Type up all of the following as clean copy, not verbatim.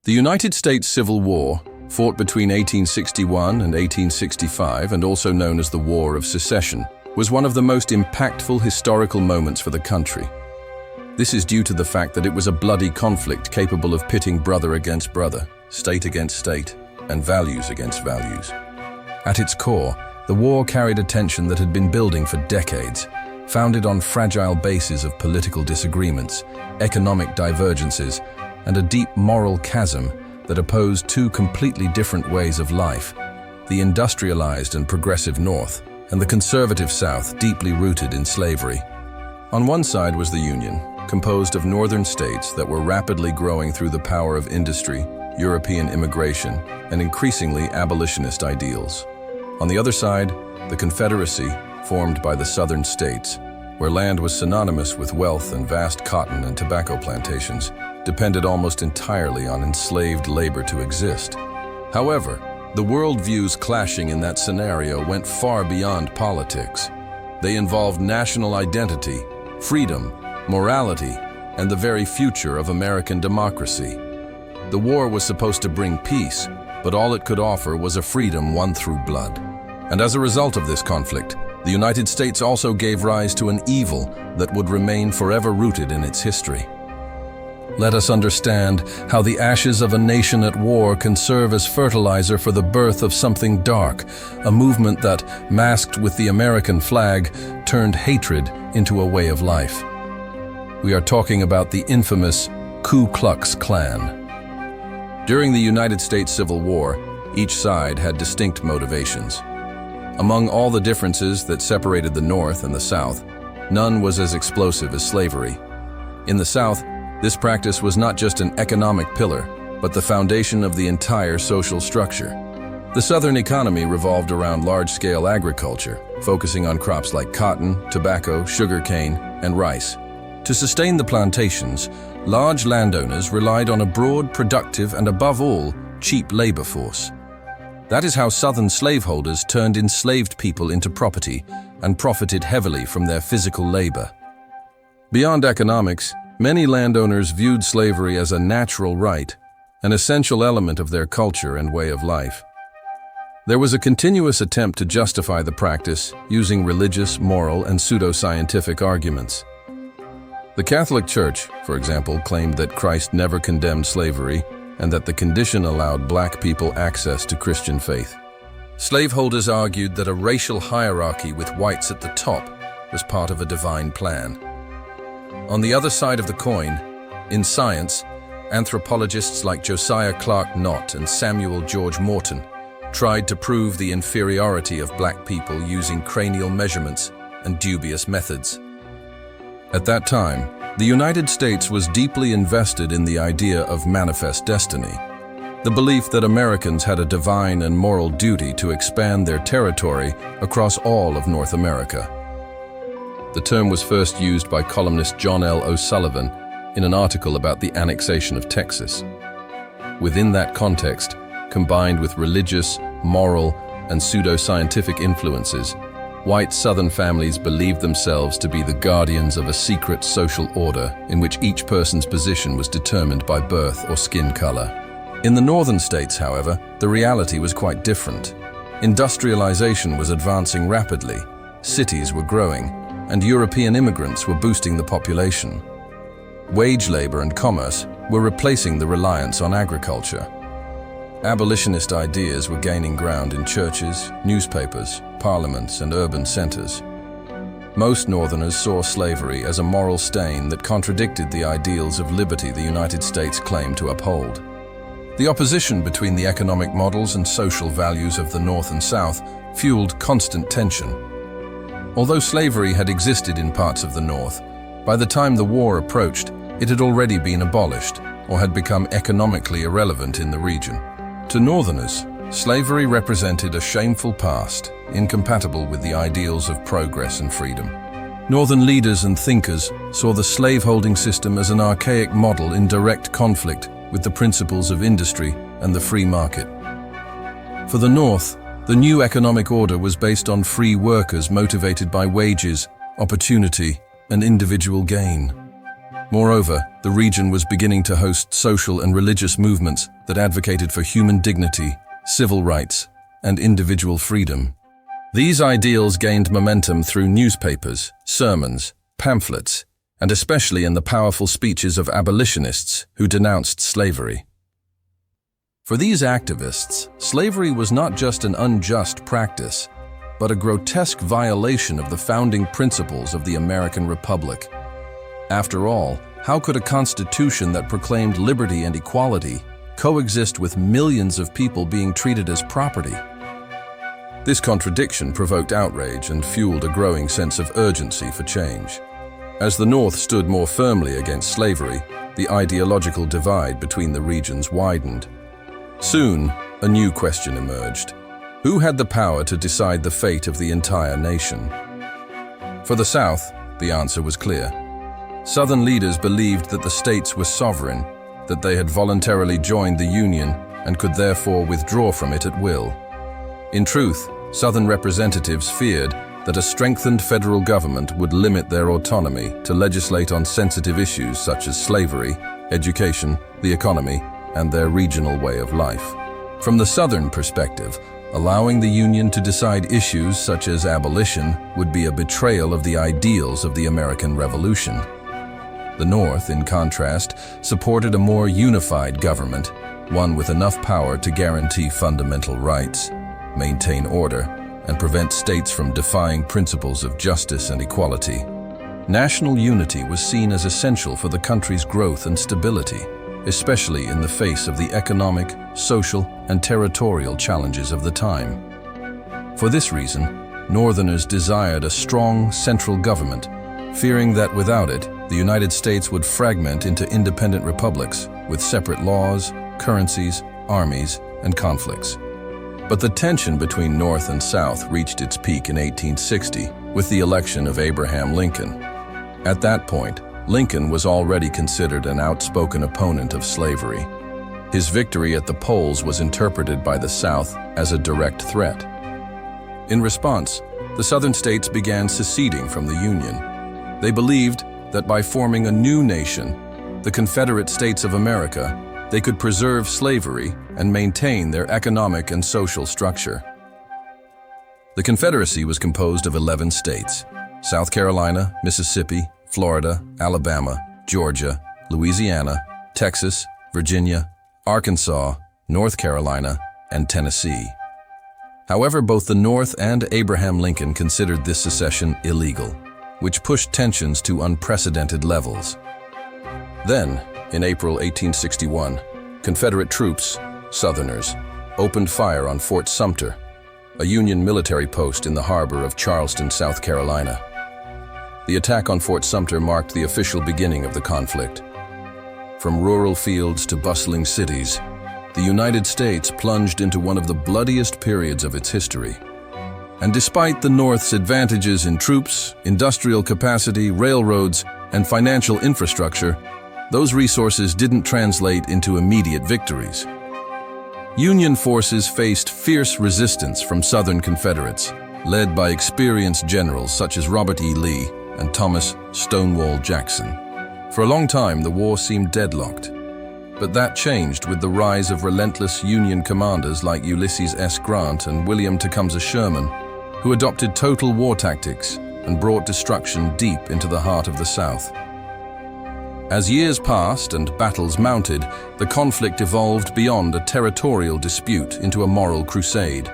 The United States Civil War, fought between 1861 and 1865 and also known as the War of Secession, was one of the most impactful historical moments for the country. This is due to the fact that it was a bloody conflict capable of pitting brother against brother, state against state, and values against values. At its core, the war carried a tension that had been building for decades, founded on fragile bases of political disagreements, economic divergences, and a deep moral chasm that opposed two completely different ways of life, the industrialized and progressive North, and the conservative South deeply rooted in slavery. On one side was the Union, composed of northern states that were rapidly growing through the power of industry, European immigration, and increasingly abolitionist ideals. On the other side, the Confederacy, formed by the southern states, where land was synonymous with wealth and vast cotton and tobacco plantations, depended almost entirely on enslaved labor to exist. However, the worldviews clashing in that scenario went far beyond politics. They involved national identity, freedom, morality, and the very future of American democracy. The war was supposed to bring peace, but all it could offer was a freedom won through blood. And as a result of this conflict, the United States also gave rise to an evil that would remain forever rooted in its history. Let us understand how the ashes of a nation at war can serve as fertilizer for the birth of something dark, a movement that, masked with the American flag, turned hatred into a way of life. We are talking about the infamous Ku Klux Klan. During the United States Civil War, each side had distinct motivations. Among all the differences that separated the North and the South, none was as explosive as slavery. In the South, this practice was not just an economic pillar, but the foundation of the entire social structure. The Southern economy revolved around large-scale agriculture, focusing on crops like cotton, tobacco, sugarcane, and rice. To sustain the plantations, large landowners relied on a broad, productive, and above all, cheap labor force. That is how Southern slaveholders turned enslaved people into property and profited heavily from their physical labor. Beyond economics, many landowners viewed slavery as a natural right, an essential element of their culture and way of life. There was a continuous attempt to justify the practice using religious, moral, and pseudoscientific arguments. The Catholic Church, for example, claimed that Christ never condemned slavery and that the condition allowed black people access to Christian faith. Slaveholders argued that a racial hierarchy with whites at the top was part of a divine plan. On the other side of the coin, in science, anthropologists like Josiah Clark Nott and Samuel George Morton tried to prove the inferiority of black people using cranial measurements and dubious methods. At that time, the United States was deeply invested in the idea of manifest destiny, the belief that Americans had a divine and moral duty to expand their territory across all of North America. The term was first used by columnist John L. O'Sullivan in an article about the annexation of Texas. Within that context, combined with religious, moral, and pseudoscientific influences, white Southern families believed themselves to be the guardians of a secret social order in which each person's position was determined by birth or skin color. In the northern states, however, the reality was quite different. Industrialization was advancing rapidly, cities were growing, and European immigrants were boosting the population. Wage labor and commerce were replacing the reliance on agriculture. Abolitionist ideas were gaining ground in churches, newspapers, parliaments, and urban centers. Most Northerners saw slavery as a moral stain that contradicted the ideals of liberty the United States claimed to uphold. The opposition between the economic models and social values of the North and South fueled constant tension. Although slavery had existed in parts of the North, by the time the war approached, it had already been abolished or had become economically irrelevant in the region. To Northerners, slavery represented a shameful past, incompatible with the ideals of progress and freedom. Northern leaders and thinkers saw the slaveholding system as an archaic model in direct conflict with the principles of industry and the free market. For the North, the new economic order was based on free workers motivated by wages, opportunity, and individual gain. Moreover, the region was beginning to host social and religious movements that advocated for human dignity, civil rights, and individual freedom. These ideals gained momentum through newspapers, sermons, pamphlets, and especially in the powerful speeches of abolitionists who denounced slavery. For these activists, slavery was not just an unjust practice, but a grotesque violation of the founding principles of the American Republic. After all, how could a constitution that proclaimed liberty and equality coexist with millions of people being treated as property? This contradiction provoked outrage and fueled a growing sense of urgency for change. As the North stood more firmly against slavery, the ideological divide between the regions widened. Soon, a new question emerged. Who had the power to decide the fate of the entire nation? For the South, the answer was clear. Southern leaders believed that the states were sovereign, that they had voluntarily joined the Union and could therefore withdraw from it at will. In truth, Southern representatives feared that a strengthened federal government would limit their autonomy to legislate on sensitive issues such as slavery, education, the economy, and their regional way of life. From the Southern perspective, allowing the Union to decide issues such as abolition would be a betrayal of the ideals of the American Revolution. The North, in contrast, supported a more unified government, one with enough power to guarantee fundamental rights, maintain order, and prevent states from defying principles of justice and equality. National unity was seen as essential for the country's growth and stability, especially in the face of the economic, social, and territorial challenges of the time. For this reason, Northerners desired a strong central government, fearing that without it, the United States would fragment into independent republics with separate laws, currencies, armies, and conflicts. But the tension between North and South reached its peak in 1860 with the election of Abraham Lincoln. At that point, Lincoln was already considered an outspoken opponent of slavery. His victory at the polls was interpreted by the South as a direct threat. In response, the Southern states began seceding from the Union. They believed that by forming a new nation, the Confederate States of America, they could preserve slavery and maintain their economic and social structure. The Confederacy was composed of 11 states: South Carolina, Mississippi, Florida, Alabama, Georgia, Louisiana, Texas, Virginia, Arkansas, North Carolina, and Tennessee. However, both the North and Abraham Lincoln considered this secession illegal, which pushed tensions to unprecedented levels. Then, in April 1861, Confederate troops, Southerners, opened fire on Fort Sumter, a Union military post in the harbor of Charleston, South Carolina. The attack on Fort Sumter marked the official beginning of the conflict. From rural fields to bustling cities, the United States plunged into one of the bloodiest periods of its history. And despite the North's advantages in troops, industrial capacity, railroads, and financial infrastructure, those resources didn't translate into immediate victories. Union forces faced fierce resistance from Southern Confederates, led by experienced generals such as Robert E. Lee and Thomas "Stonewall" Jackson. For a long time, the war seemed deadlocked. But that changed with the rise of relentless Union commanders like Ulysses S. Grant and William Tecumseh Sherman, who adopted total war tactics and brought destruction deep into the heart of the South. As years passed and battles mounted, the conflict evolved beyond a territorial dispute into a moral crusade.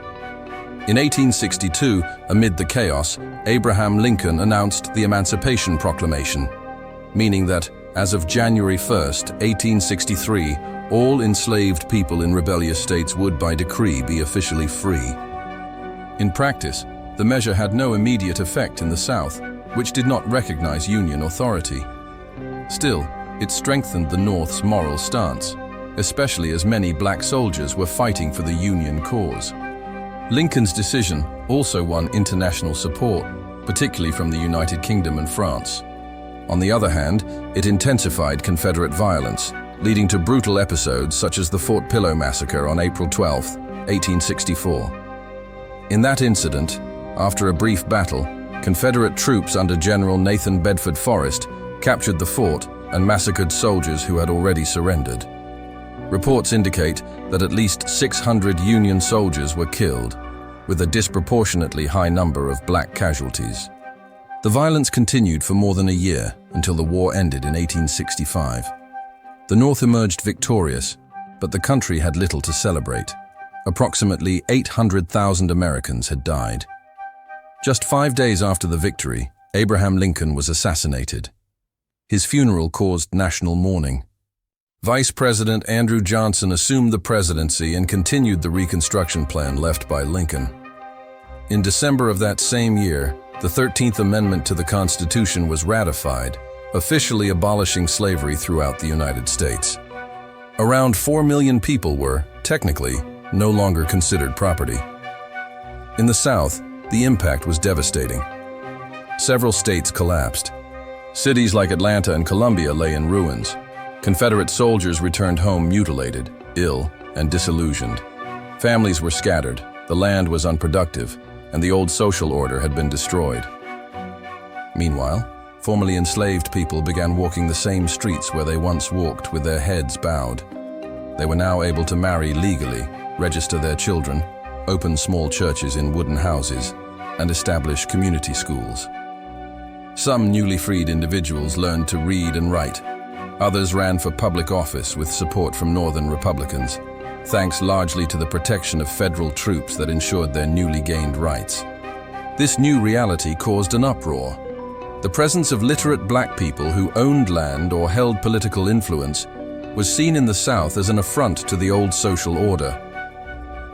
In 1862, amid the chaos, Abraham Lincoln announced the Emancipation Proclamation, meaning that, as of January 1, 1863, all enslaved people in rebellious states would by decree be officially free. In practice, the measure had no immediate effect in the South, which did not recognize Union authority. Still, it strengthened the North's moral stance, especially as many black soldiers were fighting for the Union cause. Lincoln's decision also won international support, particularly from the United Kingdom and France. On the other hand, it intensified Confederate violence, leading to brutal episodes such as the Fort Pillow Massacre on April 12, 1864. In that incident, after a brief battle, Confederate troops under General Nathan Bedford Forrest captured the fort and massacred soldiers who had already surrendered. Reports indicate that at least 600 Union soldiers were killed, with a disproportionately high number of black casualties. The violence continued for more than a year until the war ended in 1865. The North emerged victorious, but the country had little to celebrate. Approximately 800,000 Americans had died. Just 5 days after the victory, Abraham Lincoln was assassinated. His funeral caused national mourning. Vice President Andrew Johnson assumed the presidency and continued the Reconstruction plan left by Lincoln. In December of that same year, the 13th Amendment to the Constitution was ratified, officially abolishing slavery throughout the United States. Around 4 million people were, technically, no longer considered property. In the South, the impact was devastating. Several states collapsed. Cities like Atlanta and Columbia lay in ruins. Confederate soldiers returned home mutilated, ill, and disillusioned. Families were scattered, the land was unproductive, and the old social order had been destroyed. Meanwhile, formerly enslaved people began walking the same streets where they once walked with their heads bowed. They were now able to marry legally, register their children, open small churches in wooden houses, and establish community schools. Some newly freed individuals learned to read and write. Others ran for public office with support from Northern Republicans, thanks largely to the protection of federal troops that ensured their newly gained rights. This new reality caused an uproar. The presence of literate black people who owned land or held political influence was seen in the South as an affront to the old social order.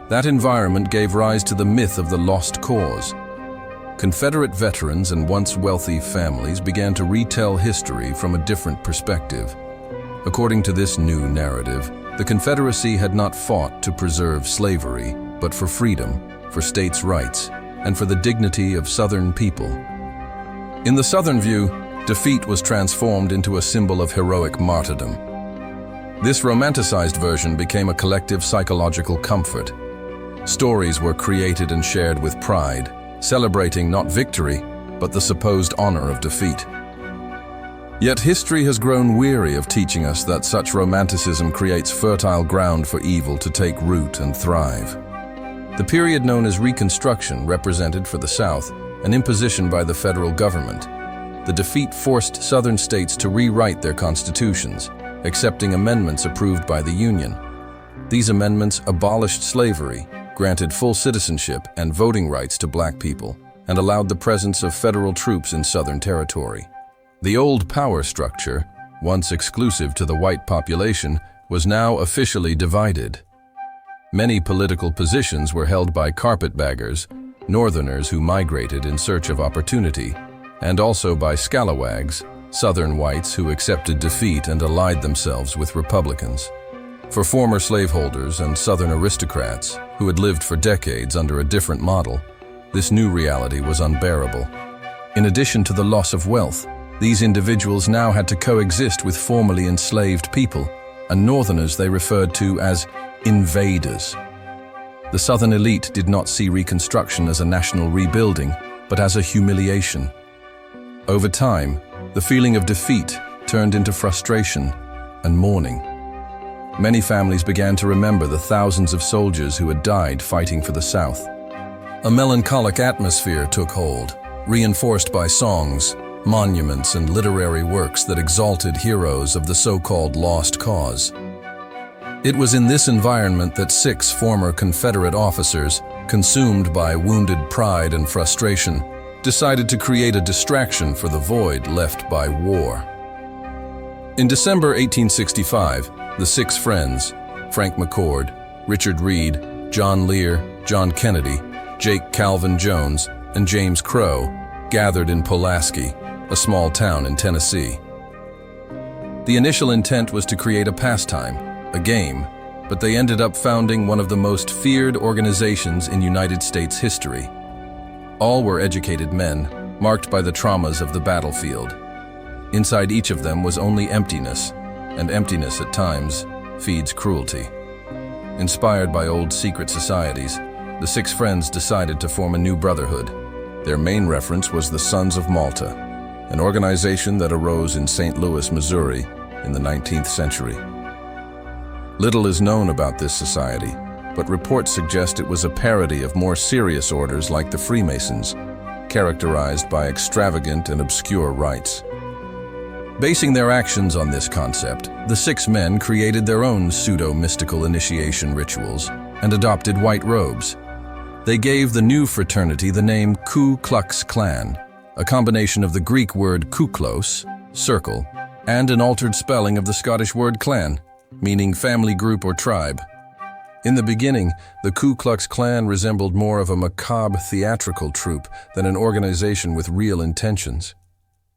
That environment gave rise to the myth of the lost cause. Confederate veterans and once wealthy families began to retell history from a different perspective. According to this new narrative, the Confederacy had not fought to preserve slavery, but for freedom, for states' rights, and for the dignity of Southern people. In the Southern view, defeat was transformed into a symbol of heroic martyrdom. This romanticized version became a collective psychological comfort. Stories were created and shared with pride, celebrating not victory, but the supposed honor of defeat. Yet history has grown weary of teaching us that such romanticism creates fertile ground for evil to take root and thrive. The period known as Reconstruction represented for the South an imposition by the federal government. The defeat forced Southern states to rewrite their constitutions, accepting amendments approved by the Union. These amendments abolished slavery, granted full citizenship and voting rights to black people, and allowed the presence of federal troops in Southern territory. The old power structure, once exclusive to the white population, was now officially divided. Many political positions were held by carpetbaggers, Northerners who migrated in search of opportunity, and also by scalawags, Southern whites who accepted defeat and allied themselves with Republicans. For former slaveholders and Southern aristocrats, who had lived for decades under a different model, this new reality was unbearable. In addition to the loss of wealth, these individuals now had to coexist with formerly enslaved people, and Northerners they referred to as invaders. The Southern elite did not see Reconstruction as a national rebuilding, but as a humiliation. Over time, the feeling of defeat turned into frustration and mourning. Many families began to remember the thousands of soldiers who had died fighting for the South. A melancholic atmosphere took hold, reinforced by songs, monuments, and literary works that exalted heroes of the so-called lost cause. It was in this environment that 6 former Confederate officers, consumed by wounded pride and frustration, decided to create a distraction for the void left by war. In December 1865, the 6 friends, Frank McCord, Richard Reed, John Lear, John Kennedy, Jake Calvin Jones, and James Crow, gathered in Pulaski, a small town in Tennessee. The initial intent was to create a pastime, a game, but they ended up founding one of the most feared organizations in United States history. All were educated men, marked by the traumas of the battlefield. Inside each of them was only emptiness, and emptiness at times feeds cruelty. Inspired by old secret societies, the 6 friends decided to form a new brotherhood. Their main reference was the Sons of Malta. an organization that arose in St. Louis, Missouri, in the 19th century. Little is known about this society, but reports suggest it was a parody of more serious orders like the Freemasons, characterized by extravagant and obscure rites. Basing their actions on this concept, the six men created their own pseudo-mystical initiation rituals and adopted white robes. They gave the new fraternity the name Ku Klux Klan, a combination of the Greek word kuklos, circle, and an altered spelling of the Scottish word clan, meaning family group or tribe. In the beginning, the Ku Klux Klan resembled more of a macabre theatrical troupe than an organization with real intentions.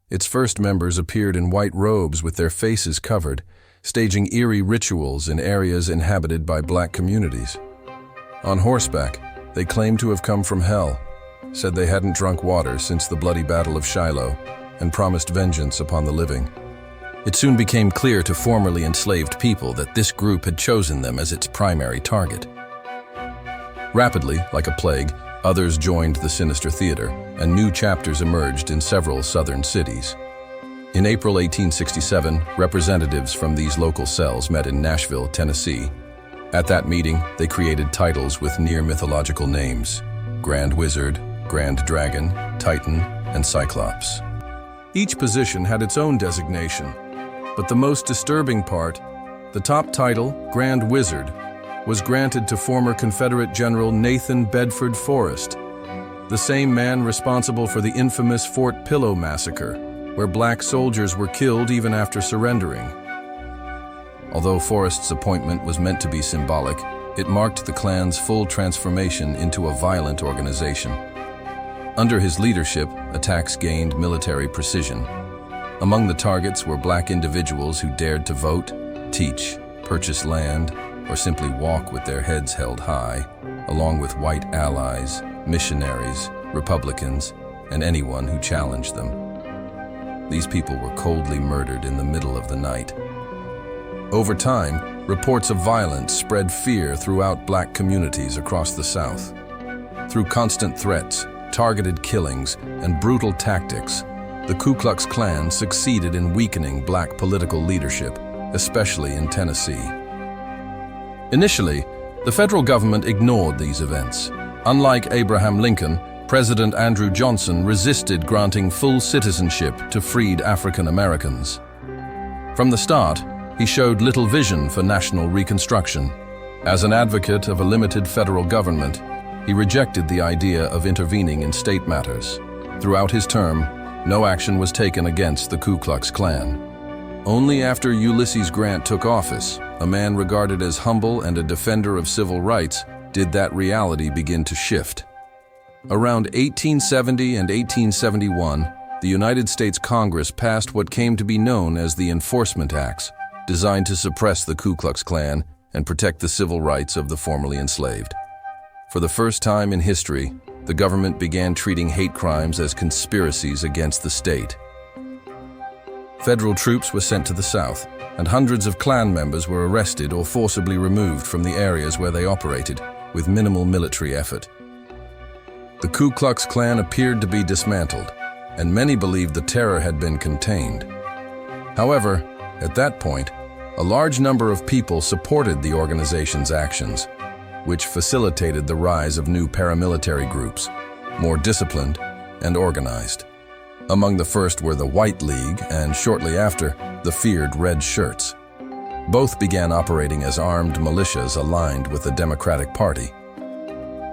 Its first members appeared in white robes with their faces covered, staging eerie rituals in areas inhabited by black communities. On horseback, they claimed to have come from hell, said they hadn't drunk water since the bloody Battle of Shiloh, and promised vengeance upon the living. It soon became clear to formerly enslaved people that this group had chosen them as its primary target. Rapidly, like a plague, others joined the sinister theater, and new chapters emerged in several southern cities. In April 1867, representatives from these local cells met in Nashville, Tennessee. At that meeting, they created titles with near-mythological names: Grand Wizard, Grand Dragon, Titan, and Cyclops. Each position had its own designation, but the most disturbing part, the top title, Grand Wizard, was granted to former Confederate General Nathan Bedford Forrest, the same man responsible for the infamous Fort Pillow massacre, where black soldiers were killed even after surrendering. Although Forrest's appointment was meant to be symbolic, it marked the Klan's full transformation into a violent organization. Under his leadership, attacks gained military precision. Among the targets were black individuals who dared to vote, teach, purchase land, or simply walk with their heads held high, along with white allies, missionaries, Republicans, and anyone who challenged them. These people were coldly murdered in the middle of the night. Over time, reports of violence spread fear throughout black communities across the South. Through constant threats, targeted killings, and brutal tactics, the Ku Klux Klan succeeded in weakening black political leadership, especially in Tennessee. Initially, the federal government ignored these events. Unlike Abraham Lincoln, President Andrew Johnson resisted granting full citizenship to freed African Americans. From the start, he showed little vision for national reconstruction. As an advocate of a limited federal government, he rejected the idea of intervening in state matters. Throughout his term, no action was taken against the Ku Klux Klan. Only after Ulysses Grant took office, a man regarded as humble and a defender of civil rights, did that reality begin to shift. Around 1870 and 1871, the United States Congress passed what came to be known as the Enforcement Acts, designed to suppress the Ku Klux Klan and protect the civil rights of the formerly enslaved. For the first time in history, the government began treating hate crimes as conspiracies against the state. Federal troops were sent to the South, and hundreds of Klan members were arrested or forcibly removed from the areas where they operated, with minimal military effort. The Ku Klux Klan appeared to be dismantled, and many believed the terror had been contained. However, at that point, a large number of people supported the organization's actions, which facilitated the rise of new paramilitary groups, more disciplined and organized. Among the first were the White League and, shortly after, the feared Red Shirts. Both began operating as armed militias aligned with the Democratic Party.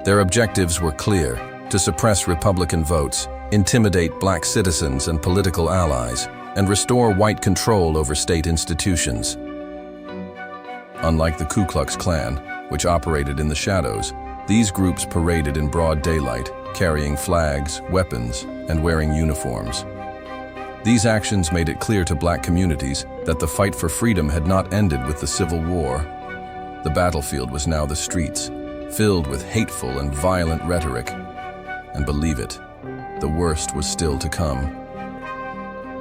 Their objectives were clear: to suppress Republican votes, intimidate black citizens and political allies, and restore white control over state institutions. Unlike the Ku Klux Klan, which operated in the shadows, these groups paraded in broad daylight, carrying flags, weapons, and wearing uniforms. These actions made it clear to black communities that the fight for freedom had not ended with the Civil War. The battlefield was now the streets, filled with hateful and violent rhetoric. And believe it, the worst was still to come.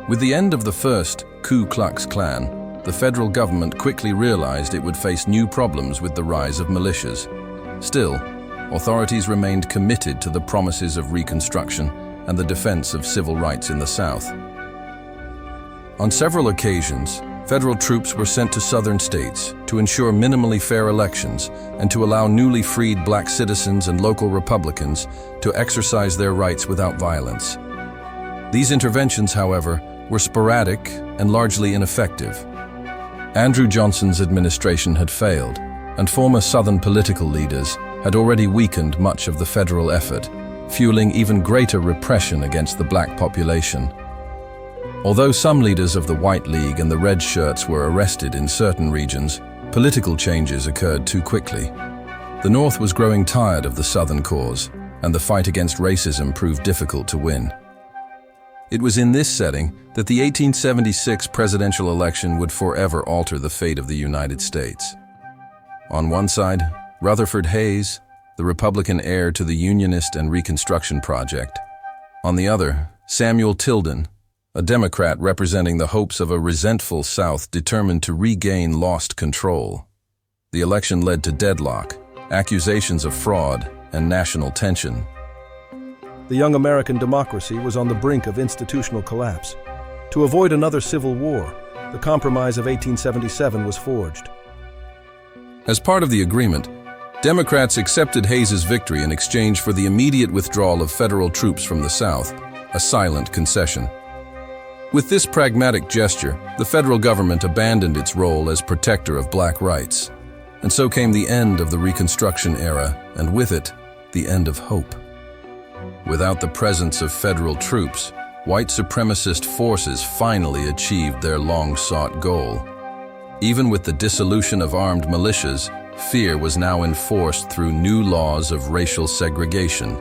With the end of the first Ku Klux Klan, the federal government quickly realized it would face new problems with the rise of militias. Still, authorities remained committed to the promises of Reconstruction and the defense of civil rights in the South. On several occasions, federal troops were sent to southern states to ensure minimally fair elections and to allow newly freed black citizens and local Republicans to exercise their rights without violence. These interventions, however, were sporadic and largely ineffective. Andrew Johnson's administration had failed, and former Southern political leaders had already weakened much of the federal effort, fueling even greater repression against the black population. Although some leaders of the White League and the Red Shirts were arrested in certain regions, political changes occurred too quickly. The North was growing tired of the Southern cause, and the fight against racism proved difficult to win. It was in this setting that the 1876 presidential election would forever alter the fate of the United States. On one side, Rutherford Hayes, the Republican heir to the Unionist and Reconstruction Project. On the other, Samuel Tilden, a Democrat representing the hopes of a resentful South determined to regain lost control. The election led to deadlock, accusations of fraud, and national tension. The young American democracy was on the brink of institutional collapse. To avoid another civil war, the Compromise of 1877 was forged. As part of the agreement, Democrats accepted Hayes's victory in exchange for the immediate withdrawal of federal troops from the South, a silent concession. With this pragmatic gesture, the federal government abandoned its role as protector of black rights. And so came the end of the Reconstruction era, and with it, the end of hope. Without the presence of federal troops, white supremacist forces finally achieved their long-sought goal. Even with the dissolution of armed militias, fear was now enforced through new laws of racial segregation.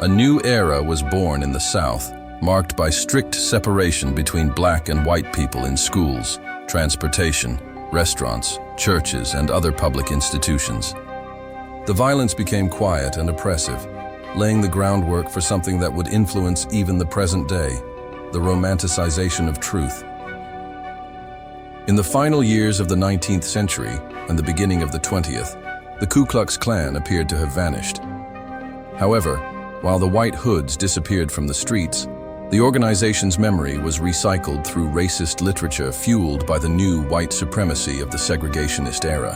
A new era was born in the South, marked by strict separation between black and white people in schools, transportation, restaurants, churches, and other public institutions. The violence became quiet and oppressive, laying the groundwork for something that would influence even the present day, the romanticization of truth. In the final years of the 19th century and the beginning of the 20th, the Ku Klux Klan appeared to have vanished. However, while the White Hoods disappeared from the streets, the organization's memory was recycled through racist literature fueled by the new white supremacy of the segregationist era.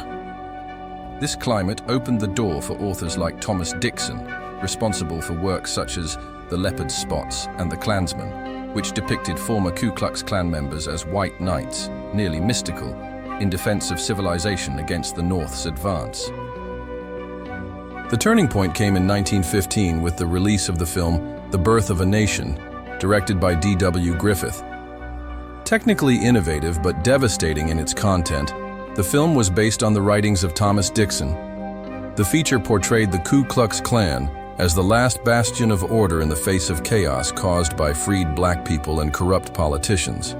This climate opened the door for authors like Thomas Dixon, responsible for works such as The Leopard's Spots and The Klansman, which depicted former Ku Klux Klan members as white knights, nearly mystical, in defense of civilization against the North's advance. The turning point came in 1915 with the release of the film The Birth of a Nation, directed by D.W. Griffith. Technically innovative but devastating in its content, the film was based on the writings of Thomas Dixon. The feature portrayed the Ku Klux Klan as the last bastion of order in the face of chaos caused by freed black people and corrupt politicians.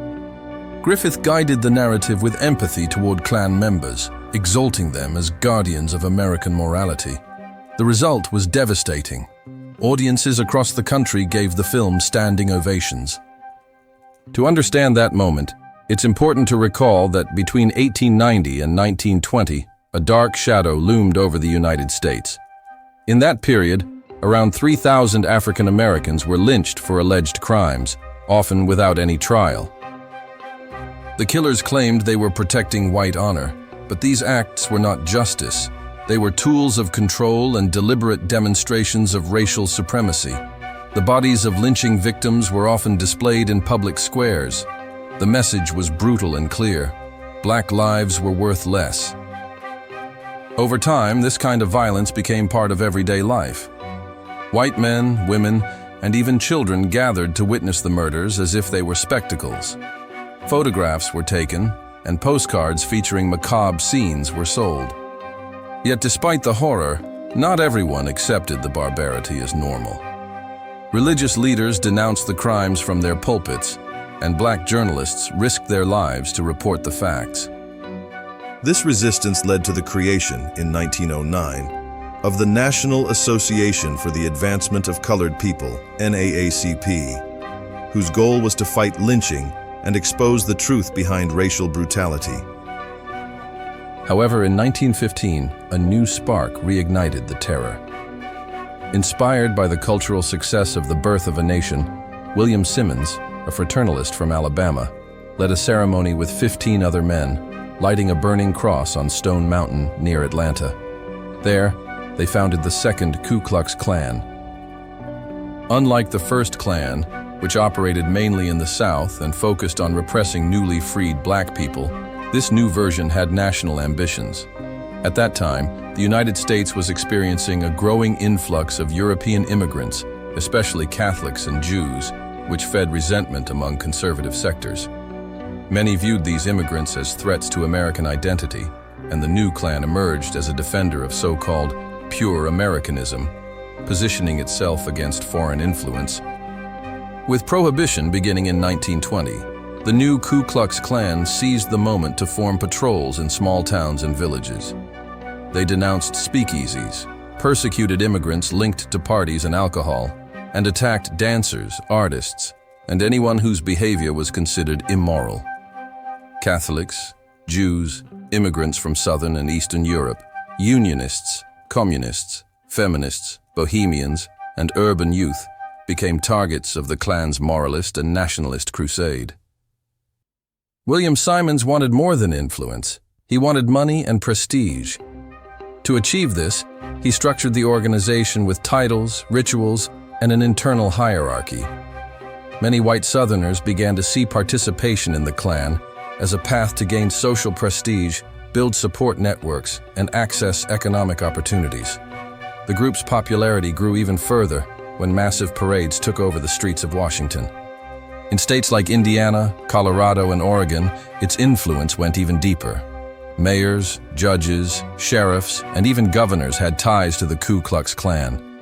Griffith guided the narrative with empathy toward Klan members, exalting them as guardians of American morality. The result was devastating. Audiences across the country gave the film standing ovations. To understand that moment, it's important to recall that between 1890 and 1920, a dark shadow loomed over the United States. In that period, around 3,000 African Americans were lynched for alleged crimes, often without any trial. The killers claimed they were protecting white honor, but these acts were not justice. They were tools of control and deliberate demonstrations of racial supremacy. The bodies of lynching victims were often displayed in public squares. The message was brutal and clear. Black lives were worth less. Over time, this kind of violence became part of everyday life. White men, women, and even children gathered to witness the murders as if they were spectacles. Photographs were taken, and postcards featuring macabre scenes were sold. Yet despite the horror, not everyone accepted the barbarity as normal. Religious leaders denounced the crimes from their pulpits, and black journalists risked their lives to report the facts. This resistance led to the creation, in 1909, of the National Association for the Advancement of Colored People, NAACP, whose goal was to fight lynching and expose the truth behind racial brutality. However, in 1915, a new spark reignited the terror. Inspired by the cultural success of The Birth of a Nation, William Simmons, a fraternalist from Alabama, led a ceremony with 15 other men, lighting a burning cross on Stone Mountain near Atlanta. There, they founded the second Ku Klux Klan. Unlike the first Klan, which operated mainly in the South and focused on repressing newly freed black people, this new version had national ambitions. At that time, the United States was experiencing a growing influx of European immigrants, especially Catholics and Jews, which fed resentment among conservative sectors. Many viewed these immigrants as threats to American identity, and the new Klan emerged as a defender of so-called pure Americanism, positioning itself against foreign influence. With Prohibition beginning in 1920, the new Ku Klux Klan seized the moment to form patrols in small towns and villages. They denounced speakeasies, persecuted immigrants linked to parties and alcohol, and attacked dancers, artists, and anyone whose behavior was considered immoral. Catholics, Jews, immigrants from Southern and Eastern Europe, Unionists, Communists, Feminists, Bohemians, and urban youth became targets of the Klan's moralist and nationalist crusade. William Simons wanted more than influence. He wanted money and prestige. To achieve this, he structured the organization with titles, rituals, and an internal hierarchy. Many white Southerners began to see participation in the Klan as a path to gain social prestige, build support networks, and access economic opportunities. The group's popularity grew even further when massive parades took over the streets of Washington. In states like Indiana, Colorado, and Oregon, its influence went even deeper. Mayors, judges, sheriffs, and even governors had ties to the Ku Klux Klan.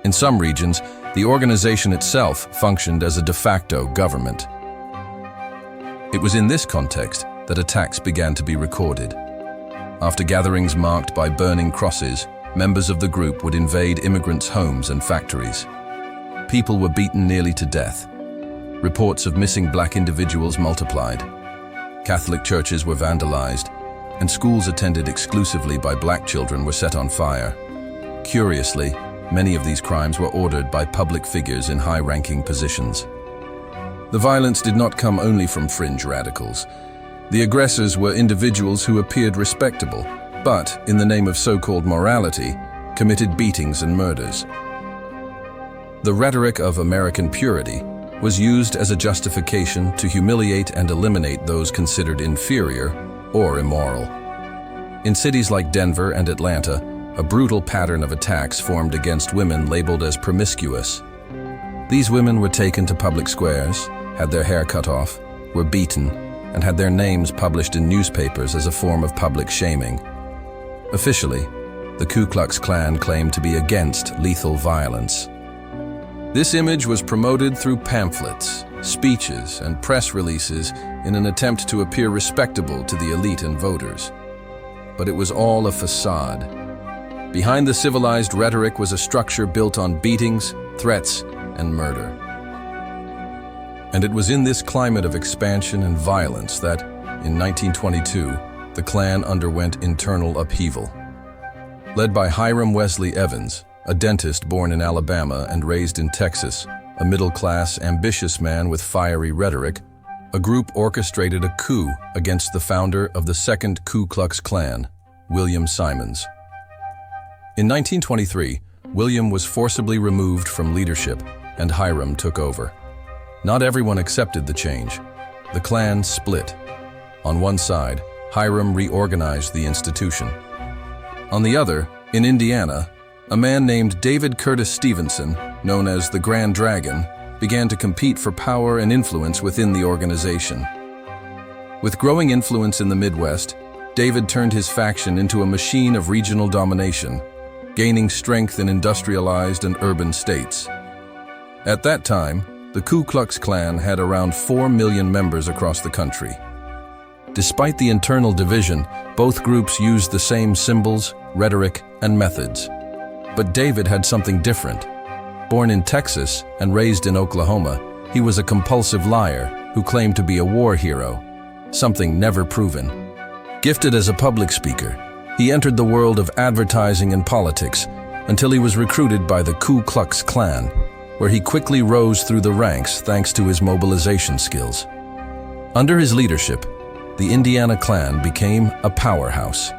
In some regions, the organization itself functioned as a de facto government. It was in this context that attacks began to be recorded. After gatherings marked by burning crosses, members of the group would invade immigrants' homes and factories. People were beaten nearly to death. Reports of missing black individuals multiplied. Catholic churches were vandalized, and schools attended exclusively by black children were set on fire. Curiously, many of these crimes were ordered by public figures in high-ranking positions. The violence did not come only from fringe radicals. The aggressors were individuals who appeared respectable, but, in the name of so-called morality, committed beatings and murders. The rhetoric of American purity was used as a justification to humiliate and eliminate those considered inferior or immoral. In cities like Denver and Atlanta, a brutal pattern of attacks formed against women labeled as promiscuous. These women were taken to public squares, had their hair cut off, were beaten, and had their names published in newspapers as a form of public shaming. Officially, the Ku Klux Klan claimed to be against lethal violence. This image was promoted through pamphlets, speeches, and press releases in an attempt to appear respectable to the elite and voters. But it was all a facade. Behind the civilized rhetoric was a structure built on beatings, threats, and murder. And it was in this climate of expansion and violence that, in 1922, the Klan underwent internal upheaval. Led by Hiram Wesley Evans, a dentist born in Alabama and raised in Texas, a middle-class, ambitious man with fiery rhetoric, a group orchestrated a coup against the founder of the second Ku Klux Klan, William Simons. In 1923, William was forcibly removed from leadership, and Hiram took over. Not everyone accepted the change. The Klan split. On one side, Hiram reorganized the institution. On the other, in Indiana, a man named David Curtis Stevenson, known as the Grand Dragon, began to compete for power and influence within the organization. With growing influence in the Midwest, David turned his faction into a machine of regional domination, gaining strength in industrialized and urban states. At that time, the Ku Klux Klan had around 4 million members across the country. Despite the internal division, both groups used the same symbols, rhetoric, and methods. But David had something different. Born in Texas and raised in Oklahoma, he was a compulsive liar who claimed to be a war hero, something never proven. Gifted as a public speaker, he entered the world of advertising and politics until he was recruited by the Ku Klux Klan, where he quickly rose through the ranks thanks to his mobilization skills. Under his leadership, the Indiana Klan became a powerhouse.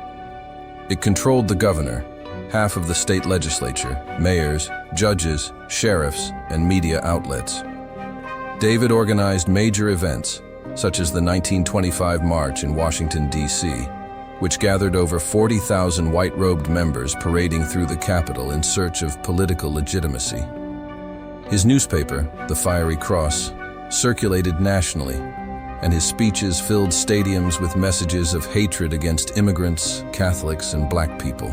It controlled the governor, half of the state legislature, mayors, judges, sheriffs, and media outlets. David organized major events, such as the 1925 March in Washington, D.C., which gathered over 40,000 white-robed members parading through the Capitol in search of political legitimacy. His newspaper, The Fiery Cross, circulated nationally, and his speeches filled stadiums with messages of hatred against immigrants, Catholics, and black people.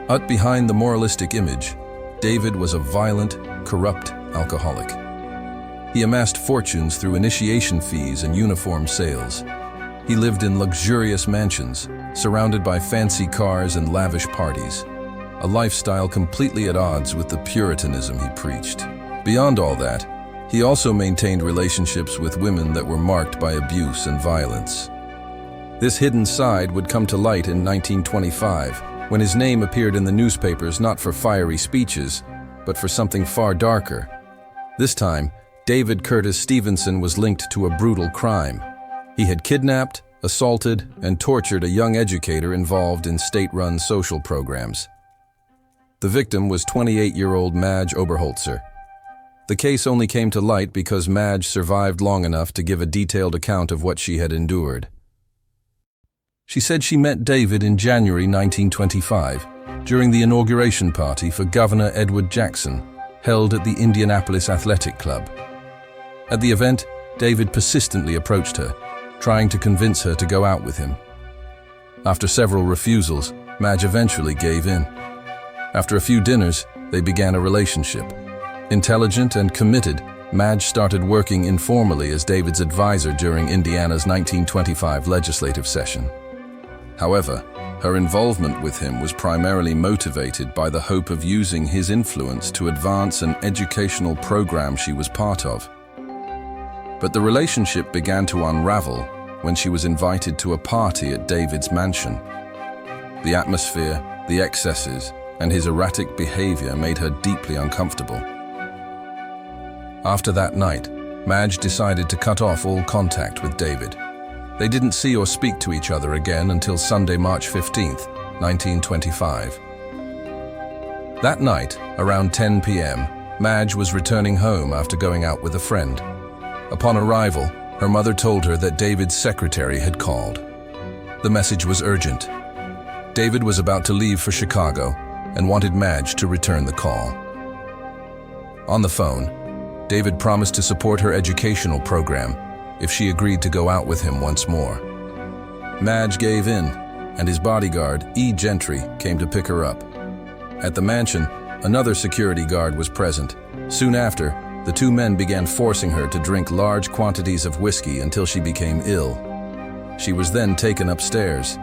But behind the moralistic image, David was a violent, corrupt alcoholic. He amassed fortunes through initiation fees and uniform sales. He lived in luxurious mansions, surrounded by fancy cars and lavish parties, a lifestyle completely at odds with the Puritanism he preached. Beyond all that, he also maintained relationships with women that were marked by abuse and violence. This hidden side would come to light in 1925, when his name appeared in the newspapers not for fiery speeches, but for something far darker. This time, David Curtis Stevenson was linked to a brutal crime. He had kidnapped, assaulted, and tortured a young educator involved in state-run social programs. The victim was 28-year-old Madge Oberholzer. The case only came to light because Madge survived long enough to give a detailed account of what she had endured. She said she met David in January 1925 during the inauguration party for Governor Edward Jackson, held at the Indianapolis Athletic Club. At the event, David persistently approached her, trying to convince her to go out with him. After several refusals, Madge eventually gave in. After a few dinners, they began a relationship. Intelligent and committed, Madge started working informally as David's advisor during Indiana's 1925 legislative session. However, her involvement with him was primarily motivated by the hope of using his influence to advance an educational program she was part of. But the relationship began to unravel when she was invited to a party at David's mansion. The atmosphere, the excesses, and his erratic behavior made her deeply uncomfortable. After that night, Madge decided to cut off all contact with David. They didn't see or speak to each other again until Sunday, March 15th, 1925. That night, around 10 p.m., Madge was returning home after going out with a friend. Upon arrival, her mother told her that David's secretary had called. The message was urgent. David was about to leave for Chicago and wanted Madge to return the call. On the phone, David promised to support her educational program if she agreed to go out with him once more. Madge gave in, and his bodyguard, E. Gentry, came to pick her up. At the mansion, another security guard was present. Soon after, the two men began forcing her to drink large quantities of whiskey until she became ill. She was then taken upstairs.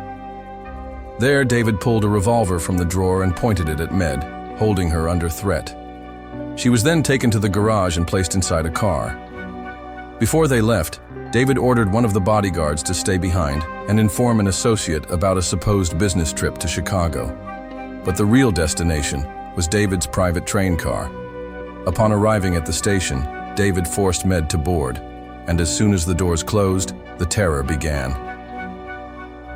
There, David pulled a revolver from the drawer and pointed it at Med, holding her under threat. She was then taken to the garage and placed inside a car. Before they left, David ordered one of the bodyguards to stay behind and inform an associate about a supposed business trip to Chicago. But the real destination was David's private train car. Upon arriving at the station, David forced Med to board, and as soon as the doors closed, the terror began.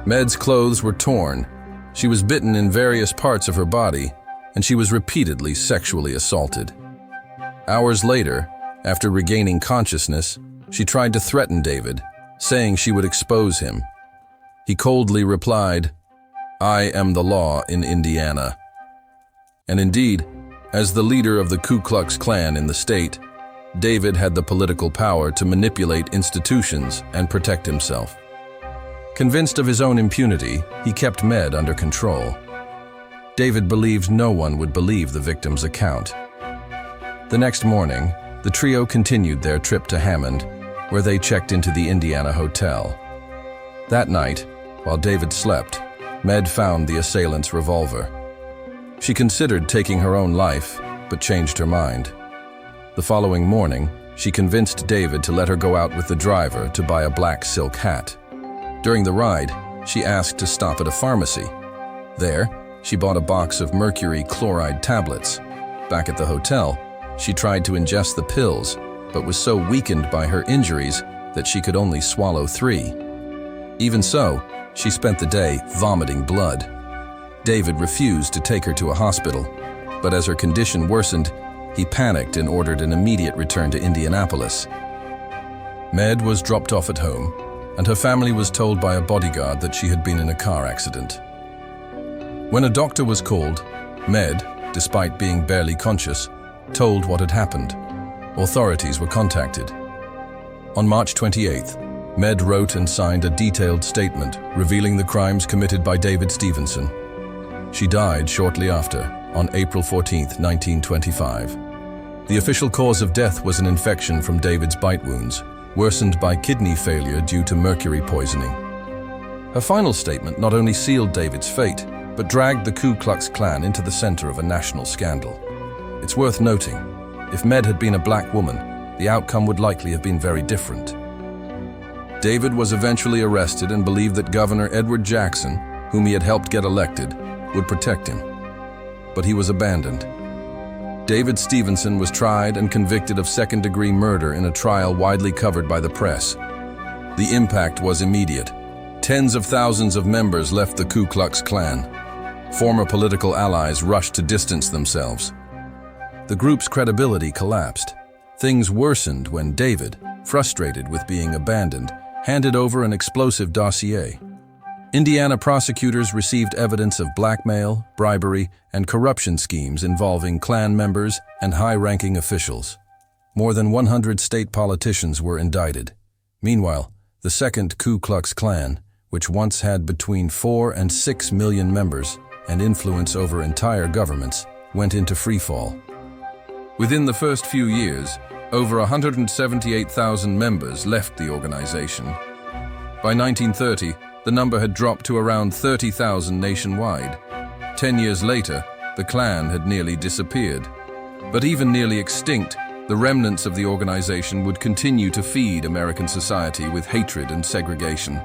Med's clothes were torn, she was bitten in various parts of her body, and she was repeatedly sexually assaulted. Hours later, after regaining consciousness, she tried to threaten David, saying she would expose him. He coldly replied, "I am the law in Indiana." And indeed, as the leader of the Ku Klux Klan in the state, David had the political power to manipulate institutions and protect himself. Convinced of his own impunity, he kept Med under control. David believed no one would believe the victim's account. The next morning, the trio continued their trip to Hammond, where they checked into the Indiana hotel. That night, while David slept, Med found the assailant's revolver. She considered taking her own life, but changed her mind. The following morning, she convinced David to let her go out with the driver to buy a black silk hat. During the ride, she asked to stop at a pharmacy. There, she bought a box of mercury chloride tablets. Back at the hotel, she tried to ingest the pills, but was so weakened by her injuries that she could only swallow 3. Even so, she spent the day vomiting blood. David refused to take her to a hospital, but as her condition worsened, he panicked and ordered an immediate return to Indianapolis. Med was dropped off at home, and her family was told by a bodyguard that she had been in a car accident. When a doctor was called, Med, despite being barely conscious, told what had happened. Authorities were contacted. On March 28th, Med wrote and signed a detailed statement revealing the crimes committed by David Stevenson. She died shortly after, on April 14, 1925. The official cause of death was an infection from David's bite wounds, worsened by kidney failure due to mercury poisoning. Her final statement not only sealed David's fate, but dragged the Ku Klux Klan into the center of a national scandal. It's worth noting, if Med had been a black woman, the outcome would likely have been very different. David was eventually arrested and believed that Governor Edward Jackson, whom he had helped get elected, would protect him. But he was abandoned. David Stevenson was tried and convicted of second-degree murder in a trial widely covered by the press. The impact was immediate. Tens of thousands of members left the Ku Klux Klan. Former political allies rushed to distance themselves. The group's credibility collapsed. Things worsened when David, frustrated with being abandoned, handed over an explosive dossier. Indiana prosecutors received evidence of blackmail, bribery, and corruption schemes involving Klan members and high-ranking officials. More than 100 state politicians were indicted. Meanwhile, the second Ku Klux Klan, which once had between 4 and 6 million members and influence over entire governments, went into freefall. Within the first few years, over 178,000 members left the organization. By 1930, the number had dropped to around 30,000 nationwide. 10 years later, the Klan had nearly disappeared. But even nearly extinct, the remnants of the organization would continue to feed American society with hatred and segregation.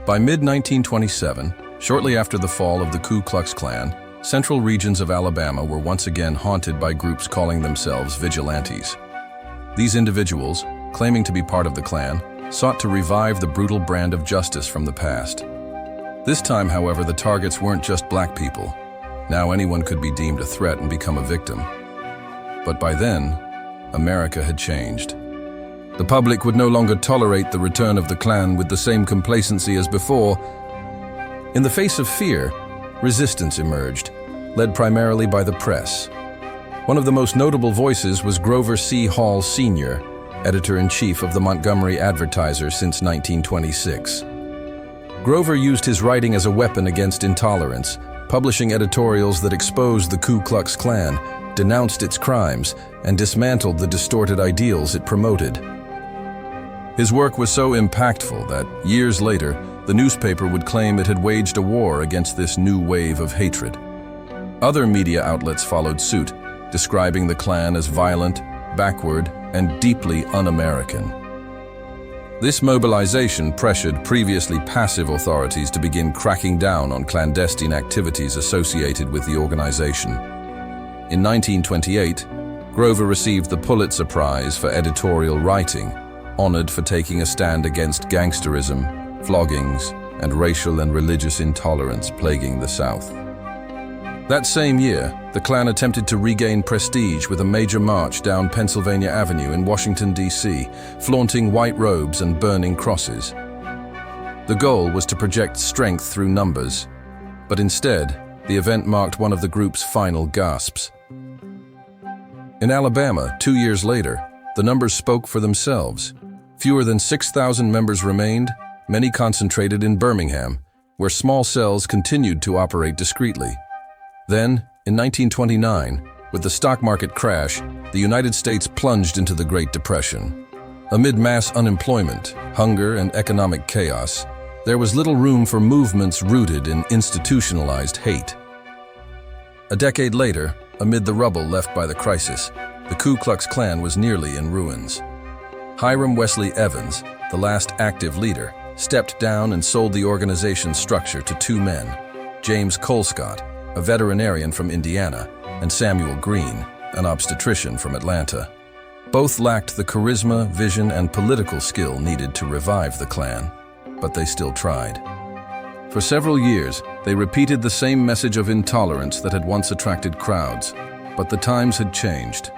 By mid-1927, shortly after the fall of the Ku Klux Klan, central regions of Alabama were once again haunted by groups calling themselves vigilantes. These individuals, claiming to be part of the Klan, sought to revive the brutal brand of justice from the past. This time, however, the targets weren't just black people. Now anyone could be deemed a threat and become a victim. But by then, America had changed. The public would no longer tolerate the return of the Klan with the same complacency as before. In the face of fear, resistance emerged, led primarily by the press. One of the most notable voices was Grover C. Hall Sr., editor-in-chief of the Montgomery Advertiser since 1926. Grover used his writing as a weapon against intolerance, publishing editorials that exposed the Ku Klux Klan, denounced its crimes, and dismantled the distorted ideals it promoted. His work was so impactful that, years later, the newspaper would claim it had waged a war against this new wave of hatred. Other media outlets followed suit, describing the Klan as violent, backward, and deeply un-American. This mobilization pressured previously passive authorities to begin cracking down on clandestine activities associated with the organization. In 1928, Grover received the Pulitzer Prize for editorial writing, honored for taking a stand against gangsterism, floggings, and racial and religious intolerance plaguing the South. That same year, the Klan attempted to regain prestige with a major march down Pennsylvania Avenue in Washington, D.C., flaunting white robes and burning crosses. The goal was to project strength through numbers, but instead, the event marked one of the group's final gasps. In Alabama, 2 years later, the numbers spoke for themselves. Fewer than 6,000 members remained, many concentrated in Birmingham, where small cells continued to operate discreetly. Then, in 1929, with the stock market crash, the United States plunged into the Great Depression. Amid mass unemployment, hunger, and economic chaos, there was little room for movements rooted in institutionalized hate. A decade later, amid the rubble left by the crisis, the Ku Klux Klan was nearly in ruins. Hiram Wesley Evans, the last active leader, stepped down and sold the organization's structure to 2 men, James Colescott, a veterinarian from Indiana, and Samuel Green, an obstetrician from Atlanta. Both lacked the charisma, vision, and political skill needed to revive the Klan, but they still tried. For several years, they repeated the same message of intolerance that had once attracted crowds, but the times had changed.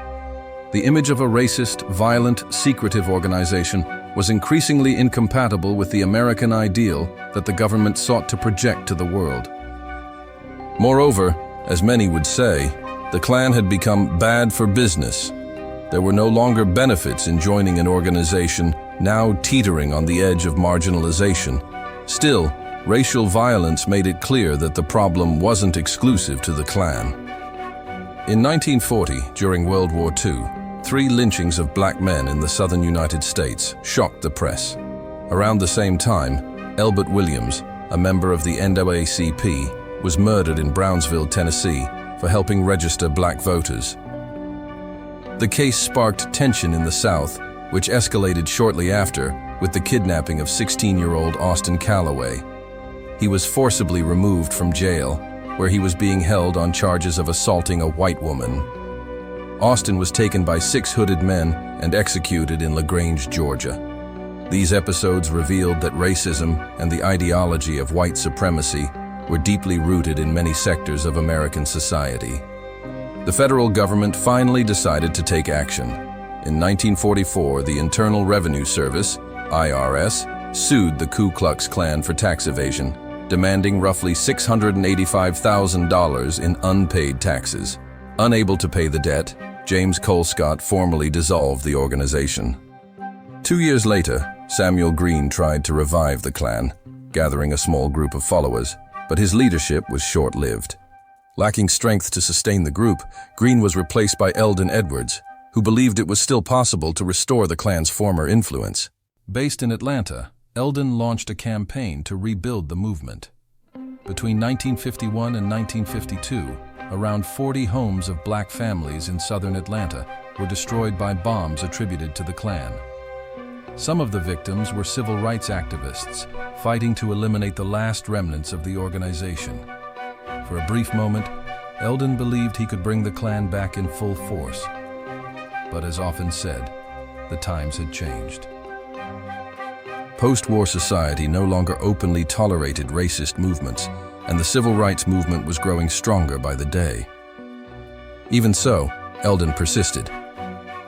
The image of a racist, violent, secretive organization was increasingly incompatible with the American ideal that the government sought to project to the world. Moreover, as many would say, the Klan had become bad for business. There were no longer benefits in joining an organization now teetering on the edge of marginalization. Still, racial violence made it clear that the problem wasn't exclusive to the Klan. In 1940, during World War II, 3 lynchings of black men in the southern United States shocked the press. Around the same time, Elbert Williams, a member of the NAACP, was murdered in Brownsville, Tennessee, for helping register black voters. The case sparked tension in the South, which escalated shortly after with the kidnapping of 16-year-old Austin Calloway. He was forcibly removed from jail, where he was being held on charges of assaulting a white woman. Austin was taken by 6 hooded men and executed in LaGrange, Georgia. These episodes revealed that racism and the ideology of white supremacy were deeply rooted in many sectors of American society. The federal government finally decided to take action. In 1944, the Internal Revenue Service, IRS, sued the Ku Klux Klan for tax evasion, demanding roughly $685,000 in unpaid taxes. Unable to pay the debt, James Colescott formally dissolved the organization. 2 years later, Samuel Green tried to revive the Klan, gathering a small group of followers, but his leadership was short-lived. Lacking strength to sustain the group, Green was replaced by Eldon Edwards, who believed it was still possible to restore the Klan's former influence. Based in Atlanta, Eldon launched a campaign to rebuild the movement. Between 1951 and 1952, around 40 homes of black families in southern Atlanta were destroyed by bombs attributed to the Klan. Some of the victims were civil rights activists, fighting to eliminate the last remnants of the organization. For a brief moment, Eldon believed he could bring the Klan back in full force. But as often said, the times had changed. Post-war society no longer openly tolerated racist movements, and the civil rights movement was growing stronger by the day. Even so, Eldon persisted.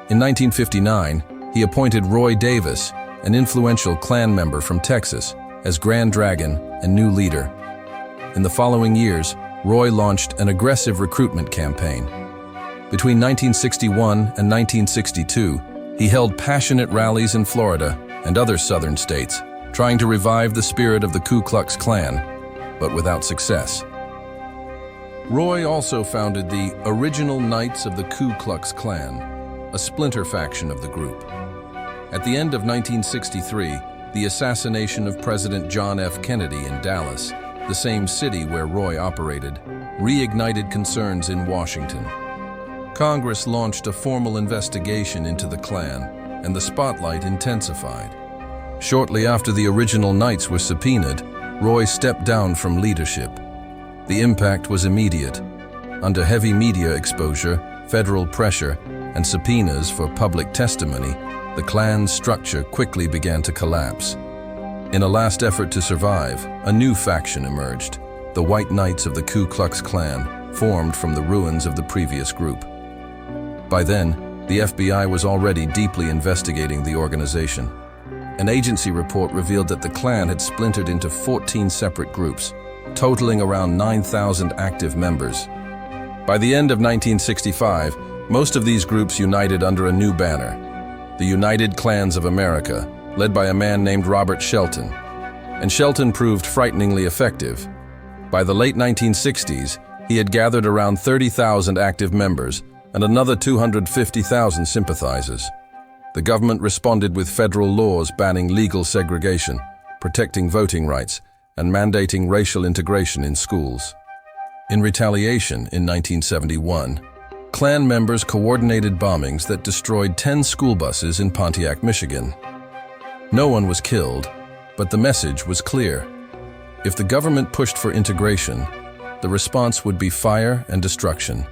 In 1959, he appointed Roy Davis, an influential Klan member from Texas, as Grand Dragon and new leader. In the following years, Roy launched an aggressive recruitment campaign. Between 1961 and 1962, he held passionate rallies in Florida and other southern states, trying to revive the spirit of the Ku Klux Klan, but without success. Roy also founded the Original Knights of the Ku Klux Klan, a splinter faction of the group. At the end of 1963, the assassination of President John F. Kennedy in Dallas, the same city where Roy operated, reignited concerns in Washington. Congress launched a formal investigation into the Klan, and the spotlight intensified. Shortly after the Original Knights were subpoenaed, Roy stepped down from leadership. The impact was immediate. Under heavy media exposure, federal pressure, and subpoenas for public testimony, the Klan's structure quickly began to collapse. In a last effort to survive, a new faction emerged, the White Knights of the Ku Klux Klan, formed from the ruins of the previous group. By then, the FBI was already deeply investigating the organization. An agency report revealed that the Klan had splintered into 14 separate groups, totaling around 9,000 active members. By the end of 1965, most of these groups united under a new banner, the United Klans of America, led by a man named Robert Shelton. And Shelton proved frighteningly effective. By the late 1960s, he had gathered around 30,000 active members and another 250,000 sympathizers. The government responded with federal laws banning legal segregation, protecting voting rights, and mandating racial integration in schools. In retaliation, in 1971, Klan members coordinated bombings that destroyed 10 school buses in Pontiac, Michigan. No one was killed, but the message was clear. If the government pushed for integration, the response would be fire and destruction.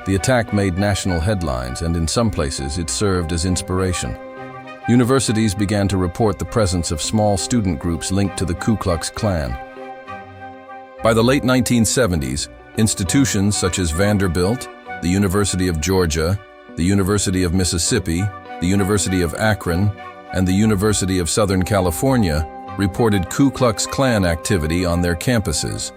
The attack made national headlines, and in some places it served as inspiration. Universities began to report the presence of small student groups linked to the Ku Klux Klan. By the late 1970s, institutions such as Vanderbilt, the University of Georgia, the University of Mississippi, the University of Akron, and the University of Southern California reported Ku Klux Klan activity on their campuses.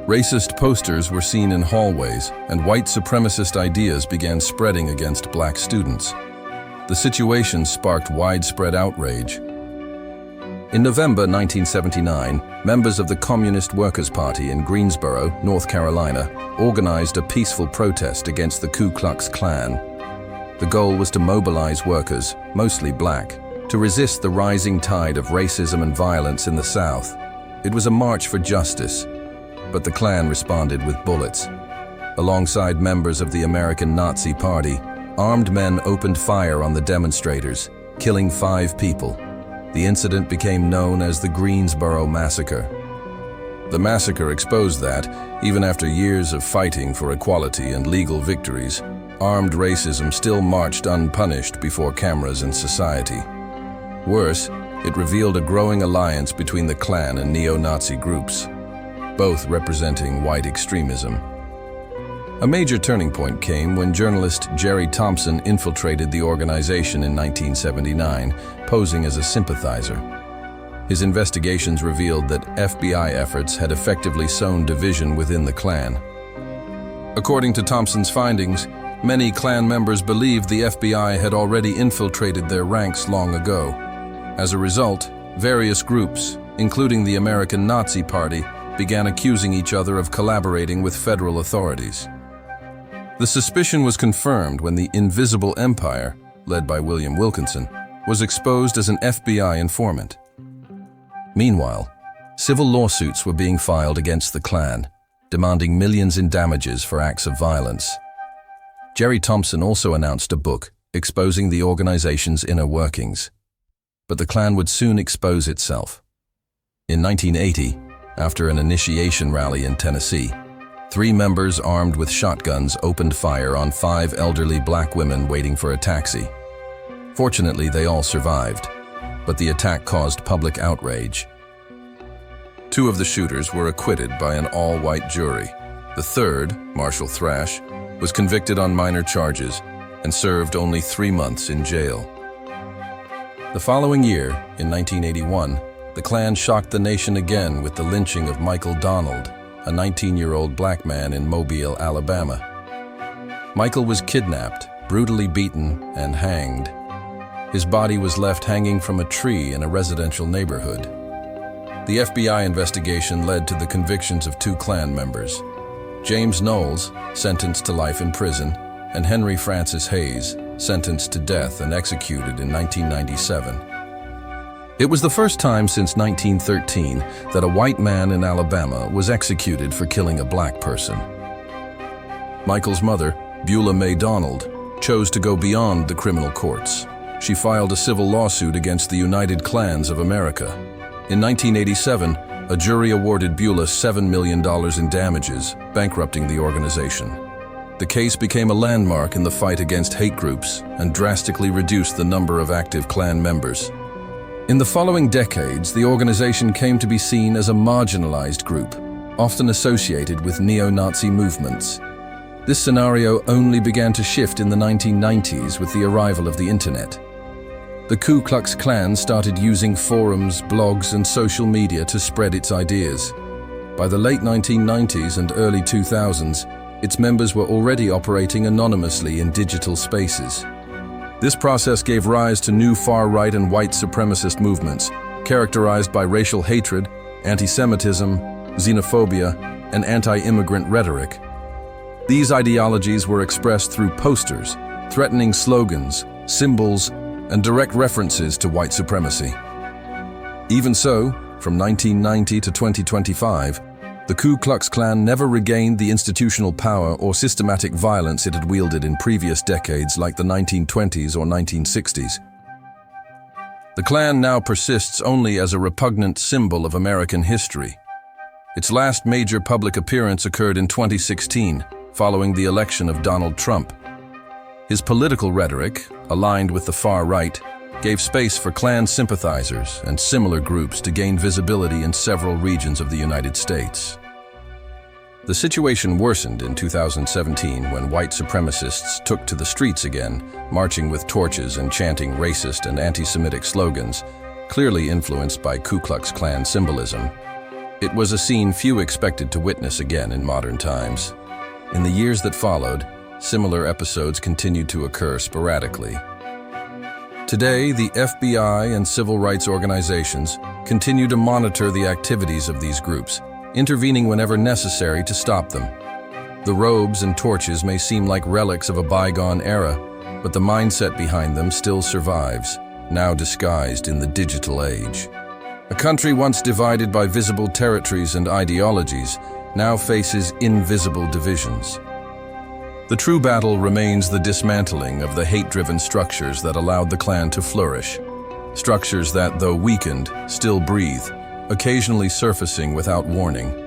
Racist posters were seen in hallways, and white supremacist ideas began spreading against black students. The situation sparked widespread outrage. In November 1979, members of the Communist Workers' Party in Greensboro, North Carolina, organized a peaceful protest against the Ku Klux Klan. The goal was to mobilize workers, mostly black, to resist the rising tide of racism and violence in the South. It was a march for justice, but the Klan responded with bullets. Alongside members of the American Nazi Party, armed men opened fire on the demonstrators, killing 5 people. The incident became known as the Greensboro Massacre. The massacre exposed that, even after years of fighting for equality and legal victories, armed racism still marched unpunished before cameras and society. Worse, it revealed a growing alliance between the Klan and neo-Nazi groups, both representing white extremism. A major turning point came when journalist Jerry Thompson infiltrated the organization in 1979, posing as a sympathizer. His investigations revealed that FBI efforts had effectively sown division within the Klan. According to Thompson's findings, many Klan members believed the FBI had already infiltrated their ranks long ago. As a result, various groups, including the American Nazi Party, began accusing each other of collaborating with federal authorities. The suspicion was confirmed when the Invisible Empire, led by William Wilkinson, was exposed as an FBI informant. Meanwhile, civil lawsuits were being filed against the Klan, demanding millions in damages for acts of violence. Jerry Thompson also announced a book exposing the organization's inner workings. But the Klan would soon expose itself. In 1980, after an initiation rally in Tennessee, 3 members armed with shotguns opened fire on 5 elderly black women waiting for a taxi. Fortunately, they all survived, but the attack caused public outrage. 2 of the shooters were acquitted by an all-white jury. The third, Marshall Thrash, was convicted on minor charges and served only 3 months in jail. The following year, in 1981, the Klan shocked the nation again with the lynching of Michael Donald, a 19-year-old black man in Mobile, Alabama. Michael was kidnapped, brutally beaten, and hanged. His body was left hanging from a tree in a residential neighborhood. The FBI investigation led to the convictions of 2 Klan members, James Knowles, sentenced to life in prison, and Henry Francis Hayes, sentenced to death and executed in 1997. It was the first time since 1913 that a white man in Alabama was executed for killing a black person. Michael's mother, Beulah May Donald, chose to go beyond the criminal courts. She filed a civil lawsuit against the United Klans of America. In 1987, a jury awarded Beulah $7 million in damages, bankrupting the organization. The case became a landmark in the fight against hate groups and drastically reduced the number of active Klan members. In the following decades, the organization came to be seen as a marginalized group, often associated with neo-Nazi movements. This scenario only began to shift in the 1990s with the arrival of the internet. The Ku Klux Klan started using forums, blogs, and social media to spread its ideas. By the late 1990s and early 2000s, its members were already operating anonymously in digital spaces. This process gave rise to new far-right and white supremacist movements, characterized by racial hatred, anti-Semitism, xenophobia, and anti-immigrant rhetoric. These ideologies were expressed through posters, threatening slogans, symbols, and direct references to white supremacy. Even so, from 1990 to 2025, the Ku Klux Klan never regained the institutional power or systematic violence it had wielded in previous decades like the 1920s or 1960s. The Klan now persists only as a repugnant symbol of American history. Its last major public appearance occurred in 2016, following the election of Donald Trump. His political rhetoric, aligned with the far right, gave space for Klan sympathizers and similar groups to gain visibility in several regions of the United States. The situation worsened in 2017 when white supremacists took to the streets again, marching with torches and chanting racist and anti-Semitic slogans, clearly influenced by Ku Klux Klan symbolism. It was a scene few expected to witness again in modern times. In the years that followed, similar episodes continued to occur sporadically. Today, the FBI and civil rights organizations continue to monitor the activities of these groups, intervening whenever necessary to stop them. The robes and torches may seem like relics of a bygone era, but the mindset behind them still survives, now disguised in the digital age. A country once divided by visible territories and ideologies now faces invisible divisions. The true battle remains the dismantling of the hate-driven structures that allowed the Klan to flourish. Structures that, though weakened, still breathe, occasionally surfacing without warning.